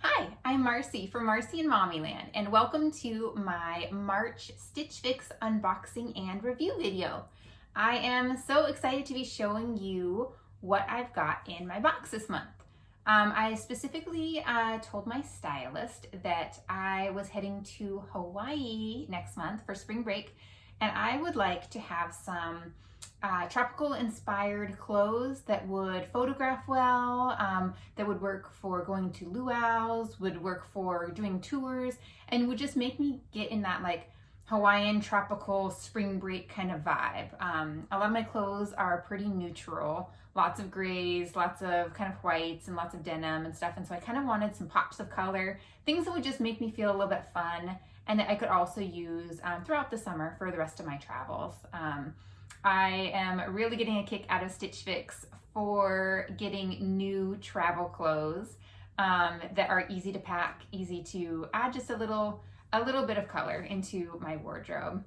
Hi, I'm Marcie from Marcie and Mommyland, and welcome to my March Stitch Fix unboxing and review video. I am so excited to be showing you what I've got in my box this month. I specifically told my stylist that I was heading to Hawaii next month for spring break, and I would like to have some tropical inspired clothes that would photograph well, that would work for going to luau's, would work for doing tours, and would just make me get in that like Hawaiian tropical spring break kind of vibe. A lot of my clothes are pretty neutral, lots of grays, lots of kind of whites, and lots of denim and stuff, and so I kind of wanted some pops of color, things that would just make me feel a little bit fun and that I could also use throughout the summer for the rest of my travels. I am really getting a kick out of Stitch Fix for getting new travel clothes that are easy to pack, easy to add just a little bit of color into my wardrobe.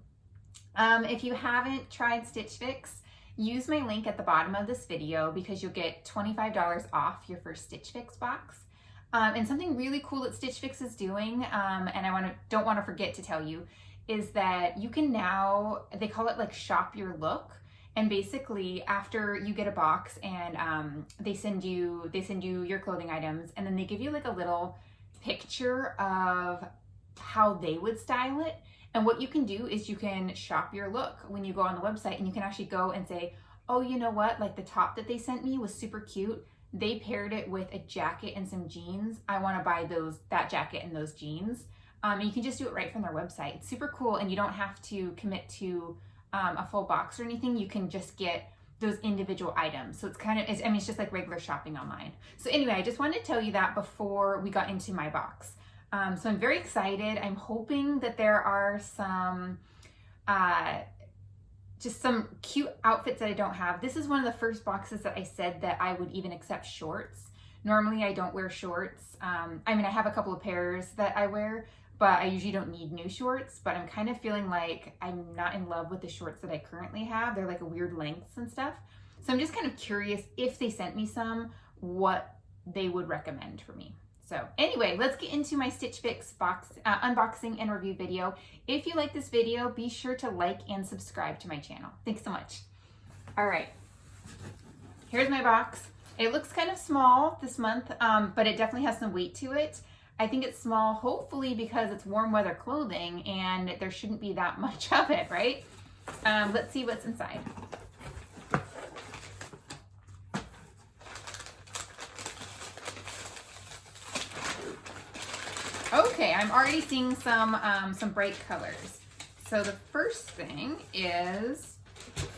If you haven't tried Stitch Fix, use my link at the bottom of this video because you'll get $25 off your first Stitch Fix box. And something really cool that Stitch Fix is doing, and I don't want to forget to tell you, is that you can now, they call it like shop your look. And basically after you get a box and they send you your clothing items, and then they give you like a little picture of how they would style it. And what you can do is you can shop your look when you go on the website, and you can actually go and say, oh, you know what, like the top that they sent me was super cute. They paired it with a jacket and some jeans. I want to buy that jacket and those jeans. And you can just do it right from their website. It's super cool, and you don't have to commit to a full box or anything. You can just get those individual items. So it's just like regular shopping online. So anyway, I just wanted to tell you that before we got into my box. So I'm very excited. I'm hoping that there are some, just some cute outfits that I don't have. This is one of the first boxes that I said that I would even accept shorts. Normally I don't wear shorts. I mean, I have a couple of pairs that I wear, but I usually don't need new shorts, but I'm kind of feeling like I'm not in love with the shorts that I currently have. They're like a weird lengths and stuff. So I'm just kind of curious, if they sent me some, what they would recommend for me. So anyway, let's get into my Stitch Fix box unboxing and review video. If you like this video, be sure to like and subscribe to my channel. Thanks so much. All right, here's my box. It looks kind of small this month, but it definitely has some weight to it. I think it's small, hopefully because it's warm weather clothing and there shouldn't be that much of it, right? Let's see what's inside. Okay, I'm already seeing some bright colors. So the first thing is,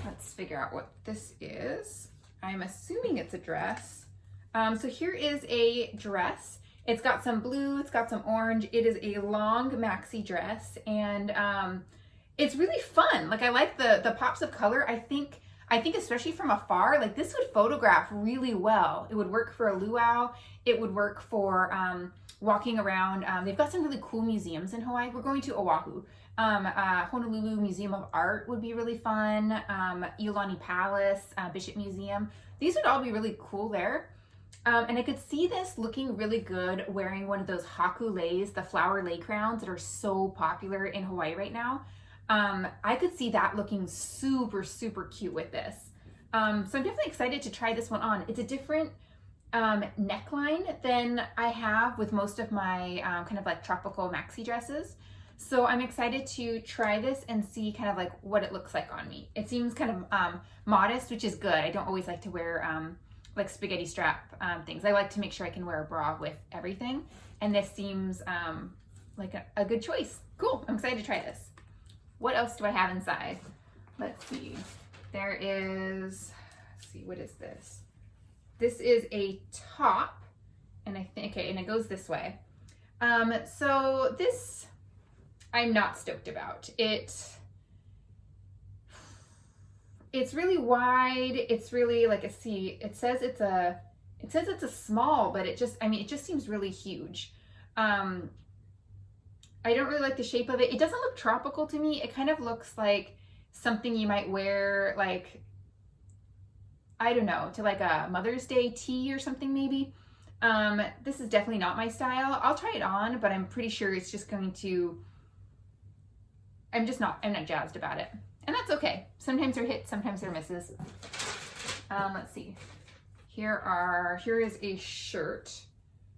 let's figure out what this is. I'm assuming it's a dress. So here is a dress. It's got some blue, it's got some orange. It is a long maxi dress, and it's really fun. Like, I like the pops of color. I think especially from afar, like this would photograph really well. It would work for a luau. It would work for walking around. They've got some really cool museums in Hawaii. We're going to Oahu. Honolulu Museum of Art would be really fun. Iolani Palace, Bishop Museum. These would all be really cool there. And I could see this looking really good wearing one of those haku leis, the flower lei crowns that are so popular in Hawaii right now. I could see that looking super, super cute with this. So I'm definitely excited to try this one on. It's a different neckline than I have with most of my kind of like tropical maxi dresses. So I'm excited to try this and see kind of like what it looks like on me. It seems kind of modest, which is good. I don't always like to wear like spaghetti strap things. I like to make sure I can wear a bra with everything. And this seems like a good choice. Cool, I'm excited to try this. What else do I have inside? Let's see. There is, let's see, what is this? This is a top, and I think, okay, and it goes this way. So this, I'm not stoked about. It's really wide. It's really like it says it's a small, but it just seems really huge. I don't really like the shape of it. It doesn't look tropical to me. It kind of looks like something you might wear, like, I don't know, to like a Mother's Day tea or something maybe. This is definitely not my style. I'll try it on, but I'm pretty sure it's just going to, I'm not jazzed about it. And that's okay. Sometimes they're hits, sometimes they're misses. Let's see. Here is a shirt.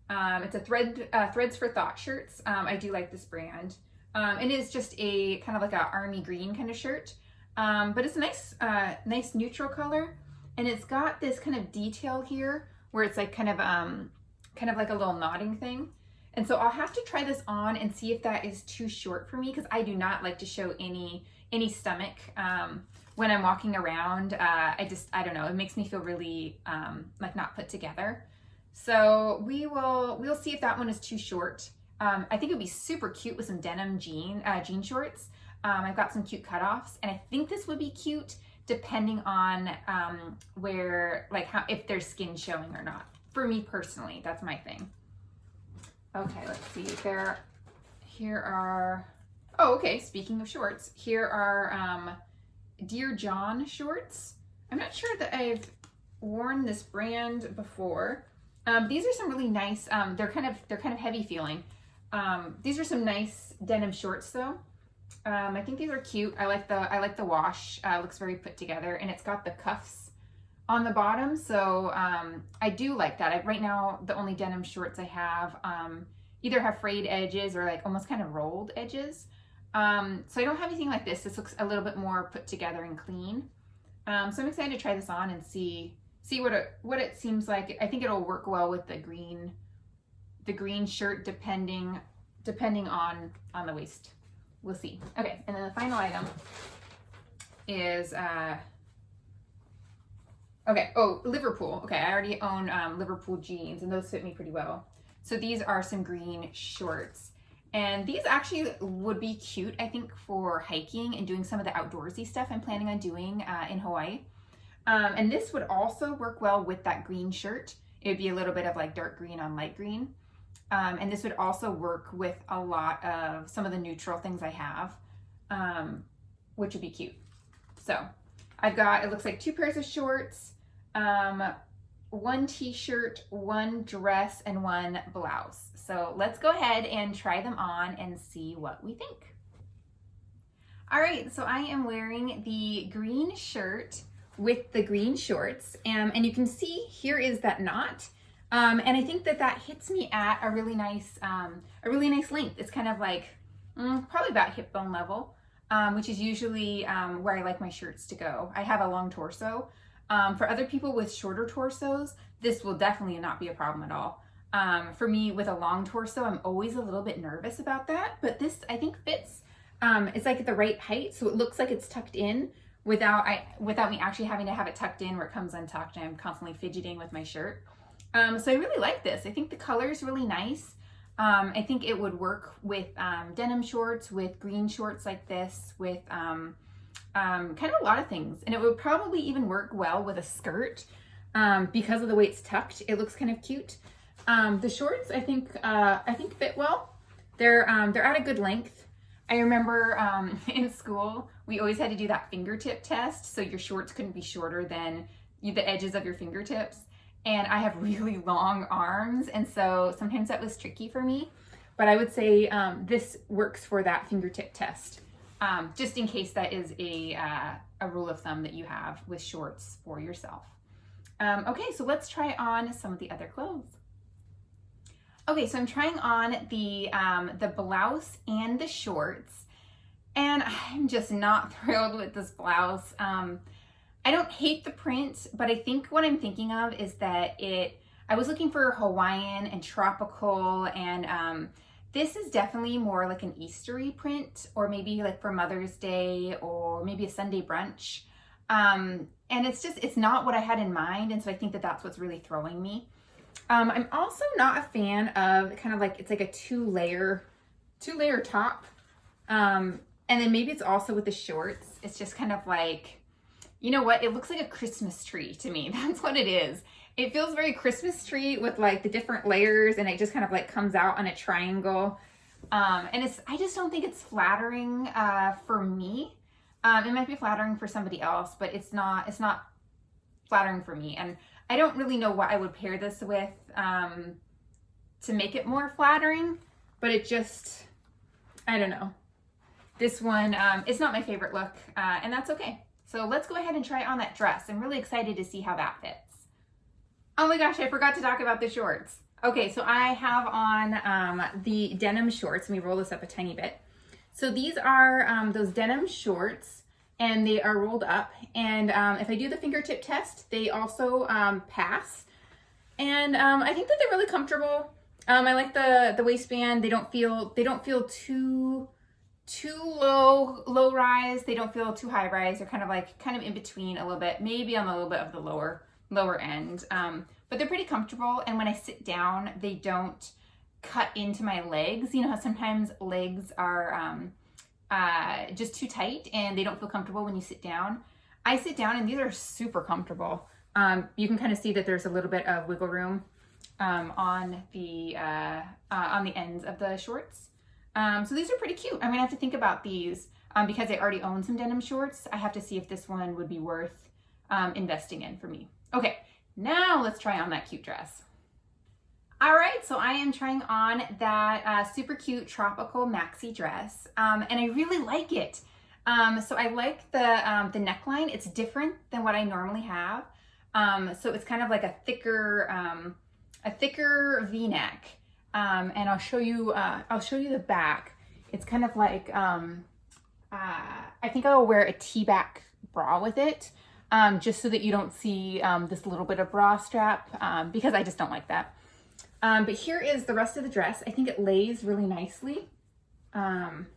It's a Threads for Thought shirts. I do like this brand. It is just a kind of like a army green kind of shirt. But it's a nice neutral color. And it's got this kind of detail here where it's like kind of like a little knotting thing. And so I'll have to try this on and see if that is too short for me, because I do not like to show any stomach when I'm walking around. I don't know, it makes me feel really like not put together. So we'll see if that one is too short. I think it'd be super cute with some denim jean shorts. I've got some cute cutoffs, and I think this would be cute depending on if there's skin showing or not. For me personally, that's my thing. Okay, let's see. Speaking of shorts, here are Dear John shorts. I'm not sure that I've worn this brand before. These are some really nice, they're kind of heavy feeling. These are some nice denim shorts though. I think these are cute. I like the wash. Looks very put together, and it's got the cuffs on the bottom. So I do like that. Right now, the only denim shorts I have either have frayed edges or like almost kind of rolled edges. So I don't have anything like this. This looks a little bit more put together and clean. So I'm excited to try this on and see what it seems like. I think it'll work well with the green shirt, depending on the waist. We'll see. Okay, and then the final item is Liverpool. Okay, I already own Liverpool jeans, and those fit me pretty well. So these are some green shorts, and these actually would be cute, I think, for hiking and doing some of the outdoorsy stuff I'm planning on doing in Hawaii. And this would also work well with that green shirt. It would be a little bit of like dark green on light green. And this would also work with a lot of some of the neutral things I have, which would be cute. So I've got, it looks like 2 pairs of shorts, 1 t-shirt, 1 dress, and 1 blouse. So let's go ahead and try them on and see what we think. All right, so I am wearing the green shirt with the green shorts, and you can see here is that knot. And I think that hits me at a really nice length. It's kind of like probably about hip bone level, which is usually where I like my shirts to go. I have a long torso. For other people with shorter torsos, this will definitely not be a problem at all. For me with a long torso, I'm always a little bit nervous about that, but this I think fits. It's like at the right height, so it looks like it's tucked in without me actually having to have it tucked in where it comes untucked and I'm constantly fidgeting with my shirt. So I really like this. I think the color is really nice. I think it would work with denim shorts, with green shorts like this, with kind of a lot of things. And it would probably even work well with a skirt because of the way it's tucked. It looks kind of cute. The shorts I think fit well. They're at a good length. I remember in school we always had to do that fingertip test, so your shorts couldn't be shorter than the edges of your fingertips. And I have really long arms, and so sometimes that was tricky for me. But I would say this works for that fingertip test, just in case that is a rule of thumb that you have with shorts for yourself. Okay, so let's try on some of the other clothes. Okay, so I'm trying on the blouse and the shorts, and I'm just not thrilled with this blouse. I don't hate the print, but I think what I'm thinking of is that I was looking for Hawaiian and tropical, and this is definitely more like an Eastery print, or maybe like for Mother's Day, or maybe a Sunday brunch. And it's not what I had in mind, and so I think that that's what's really throwing me. I'm also not a fan of kind of like, it's like a two-layer top. And then maybe it's also with the shorts. It's just kind of like, you know what? It looks like a Christmas tree to me. That's what it is. It feels very Christmas tree with like the different layers, and it just kind of like comes out on a triangle. And I just don't think it's flattering for me. It might be flattering for somebody else, but it's not flattering for me. And I don't really know what I would pair this with to make it more flattering, but it just, I don't know. This one, it's not my favorite look, and that's okay. So let's go ahead and try on that dress. I'm really excited to see how that fits. Oh my gosh, I forgot to talk about the shorts. Okay, so I have on the denim shorts. Let me roll this up a tiny bit. So these are those denim shorts, and they are rolled up. And if I do the fingertip test, they also pass. And I think that they're really comfortable. I like the waistband. They don't feel too low rise. They don't feel too high rise. They're kind of in between a little bit, maybe on a little bit of the lower end. But they're pretty comfortable. And when I sit down, they don't cut into my legs. You know how sometimes legs are just too tight and they don't feel comfortable when you sit down. I sit down and these are super comfortable. You can kind of see that there's a little bit of wiggle room on the ends of the shorts. So these are pretty cute. I'm gonna have to think about these because I already own some denim shorts. I have to see if this one would be worth investing in for me. Okay, now let's try on that cute dress. All right, so I am trying on that super cute tropical maxi dress, and I really like it. So I like the neckline. It's different than what I normally have. So it's kind of like a thicker V-neck. And I'll show you the back. It's kind of like, I think I'll wear a T-back bra with it, just so that you don't see this little bit of bra strap, because I just don't like that. But here is the rest of the dress. I think it lays really nicely. And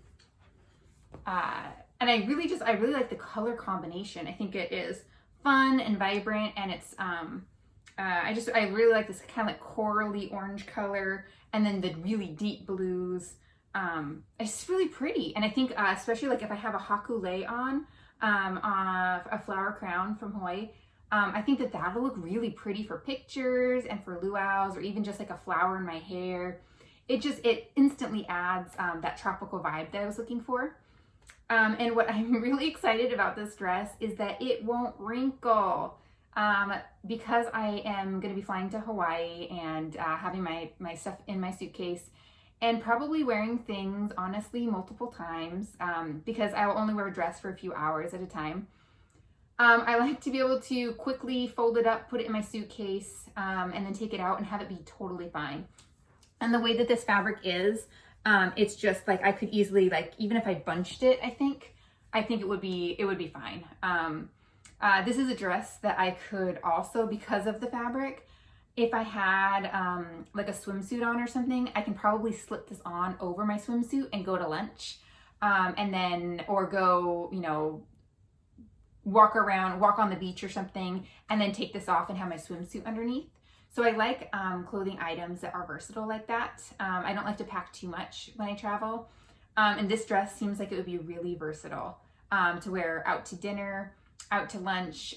I really like the color combination. I think it is fun and vibrant, and it's, I really like this kind of like corally orange color, and then the really deep blues. It's really pretty. And I think, especially like if I have a haku on a flower crown from Hawaii, I think that that'll look really pretty for pictures and for luau's, or even just like a flower in my hair. It instantly adds that tropical vibe that I was looking for. And what I'm really excited about this dress is that it won't wrinkle. Because I am going to be flying to Hawaii and having my stuff in my suitcase and probably wearing things, honestly, multiple times, because I will only wear a dress for a few hours at a time. I like to be able to quickly fold it up, put it in my suitcase, and then take it out and have it be totally fine. And the way that this fabric is, it's just like I could easily, like, even if I bunched it, I think it would be fine. This is a dress that I could also, because of the fabric, if I had like a swimsuit on or something, I can probably slip this on over my swimsuit and go to lunch, or go, you know, walk on the beach or something, and then take this off and have my swimsuit underneath. So I like clothing items that are versatile like that. I don't like to pack too much when I travel. And this dress seems like it would be really versatile to wear out to dinner, out to lunch.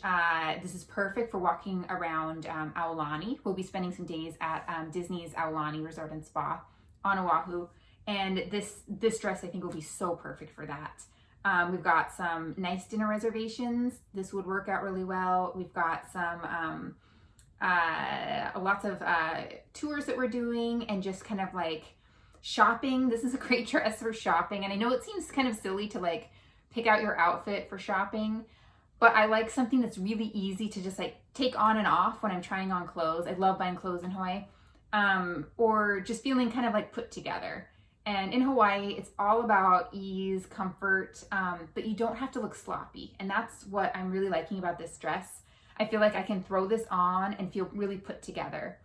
This is perfect for walking around Aulani. We'll be spending some days at Disney's Aulani Resort and Spa on Oahu. And this dress I think will be so perfect for that. We've got some nice dinner reservations. This would work out really well. We've got some lots of tours that we're doing, and just kind of like shopping. This is a great dress for shopping. And I know it seems kind of silly to like pick out your outfit for shopping, but I like something that's really easy to just like take on and off when I'm trying on clothes. I love buying clothes in Hawaii, or just feeling kind of like put together. And in Hawaii, it's all about ease, comfort, but you don't have to look sloppy. And that's what I'm really liking about this dress. I feel like I can throw this on and feel really put together.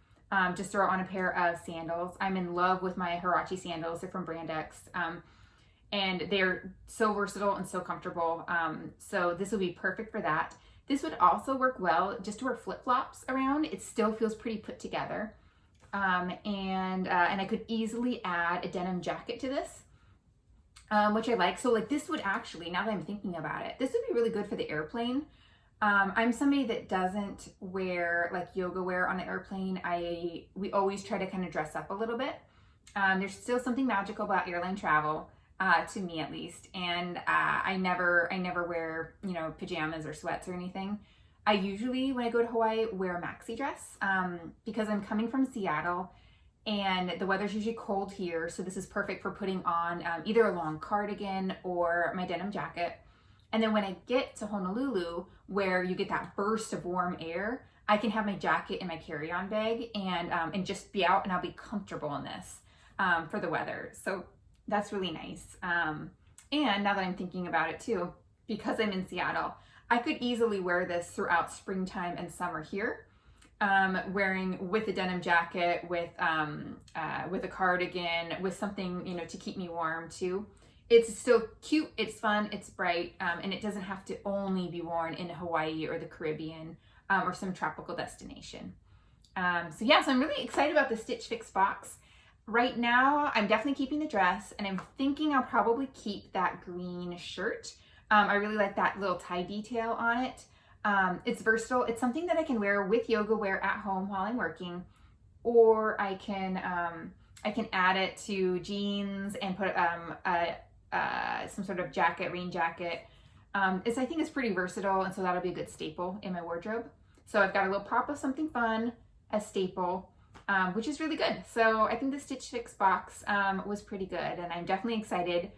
Just throw on a pair of sandals. I'm in love with my Huarache sandals. They're from Brand X. And they're so versatile and so comfortable. So this will be perfect for that. This would also work well just to wear flip-flops around. It still feels pretty put together. And I could easily add a denim jacket to this, which I like. So like this would actually, now that I'm thinking about it, this would be really good for the airplane. I'm somebody that doesn't wear like yoga wear on the airplane. We always try to kind of dress up a little bit. There's still something magical about airline travel, to me at least. And I never wear, you know, pajamas or sweats or anything. I usually, when I go to Hawaii, wear a maxi dress because I'm coming from Seattle and the weather's usually cold here. So this is perfect for putting on either a long cardigan or my denim jacket. And then when I get to Honolulu, where you get that burst of warm air, I can have my jacket in my carry-on bag and just be out, and I'll be comfortable in this for the weather. So that's really nice. And now that I'm thinking about it too, because I'm in Seattle, I could easily wear this throughout springtime and summer here, wearing with a denim jacket, with a cardigan, with something, you know, to keep me warm too. It's still cute, it's fun, it's bright, and it doesn't have to only be worn in Hawaii or the Caribbean or some tropical destination. So I'm really excited about the Stitch Fix box. Right now, I'm definitely keeping the dress, and I'm thinking I'll probably keep that green shirt. I really like that little tie detail on it. It's versatile. It's something that I can wear with yoga wear at home while I'm working, or I can add it to jeans and put some sort of jacket, rain jacket. I think it's pretty versatile, and so that'll be a good staple in my wardrobe. So I've got a little pop of something fun, a staple, which is really good. So I think the Stitch Fix box was pretty good, and I'm definitely excited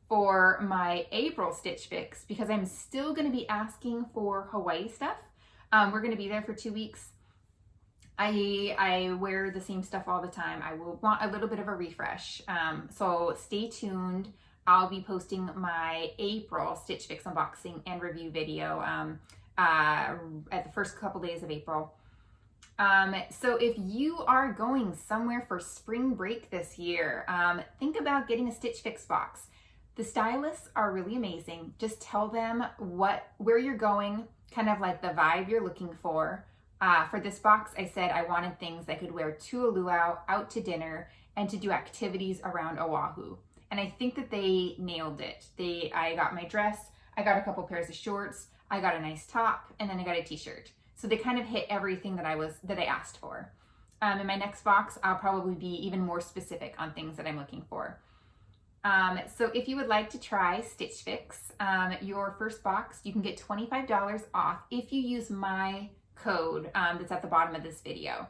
for my April Stitch Fix because I'm still going to be asking for Hawaii stuff. We're going to be there for 2 weeks. I wear the same stuff all the time. I will want a little bit of a refresh. So stay tuned. I'll be posting my April Stitch Fix unboxing and review video at the first couple days of April. So if you are going somewhere for spring break this year, think about getting a Stitch Fix box. The stylists are really amazing. Just tell them where you're going, kind of like the vibe you're looking for. For this box, I said I wanted things I could wear to a luau, out to dinner, and to do activities around Oahu. And I think that they nailed it. I got my dress, I got a couple pairs of shorts, I got a nice top, and then I got a t-shirt. So they kind of hit everything that I asked for. In my next box, I'll probably be even more specific on things that I'm looking for. So if you would like to try Stitch Fix, your first box, you can get $25 off if you use my code that's at the bottom of this video.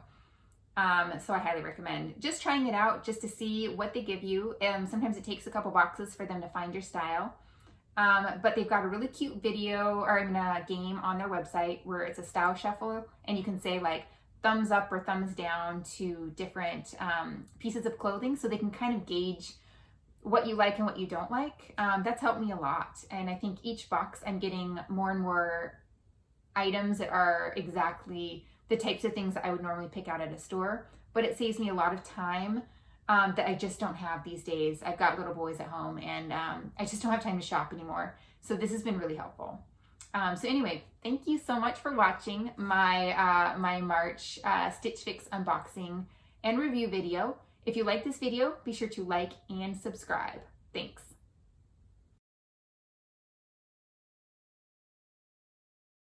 So I highly recommend just trying it out just to see what they give you. Sometimes it takes a couple boxes for them to find your style. But they've got a really cute video or a game on their website where it's a style shuffle, and you can say like thumbs up or thumbs down to different pieces of clothing, so they can kind of gauge what you like and what you don't like. That's helped me a lot. And I think each box I'm getting more and more items that are exactly the types of things that I would normally pick out at a store, but it saves me a lot of time that I just don't have these days. I've got little boys at home, and I just don't have time to shop anymore. So this has been really helpful. So anyway, thank you so much for watching my my March Stitch Fix unboxing and review video. If you like this video, be sure to like and subscribe. Thanks.